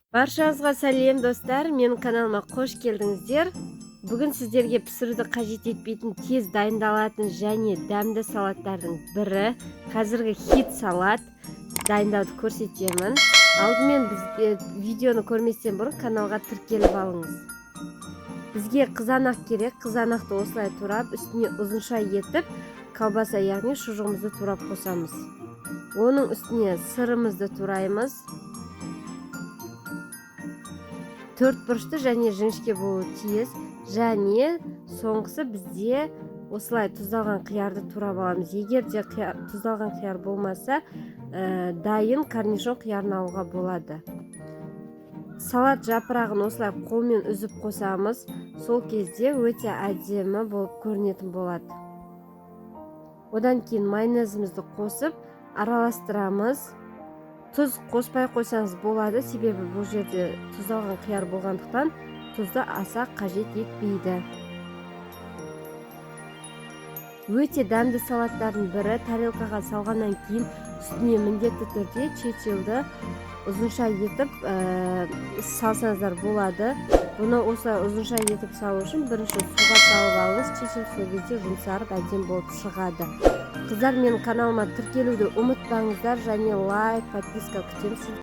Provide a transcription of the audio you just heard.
Баршаңызға сәлем достар, менің каналыма қош келдіңіздер. Бүгін сіздерге пісіруді қажет етпейтін, тез дайындалатын және дәмді салаттардың бірі, қазіргі хит салат дайындауды көрсетемін. Алдымен бізге видеоны көрместен бұрын каналға тіркеліп алыңыз. Бізге қызанақ керек. Қызанақты осылай турап, үстіне ұзынша етіп, колбаса, яғни шұжығымызды турап қосамыз. Оның үстіне сырымызды тураймыз. Төрт бұрышты және жіңішке болуы тиіс. Және соңғысы бізде осылай тұздалған қиярды турап аламыз. Егер де тұздалған қияр болмаса, дайын корнишон қиярын алуға болады. Салат жапырағын осылай қолмен үзіп қосамыз. Сол кезде өте әдемі болып көрінетін болады. Одан кейін майонезімізді қосып араластырамыз. Тұз қоспай қойсаңыз болады, себебі бұл жерде тұздалған қияр болғандықтан тұзды аса қажет етпейді. Өте дәмді салаттардың бірі. Тарелкаға салғаннан кейін үстіне міндетті түрде чечилді ұзынша етіп салсаңыздар болады. Бұны осылай ұзынша етіп салу үшін бірінші суға салып алыңыз. Чечил сол кезде жұмсарып әдемі болып шығады. Қыздар, менің каналыма тіркелуді ұмытпаңыздар және лайк, подписка күтемін.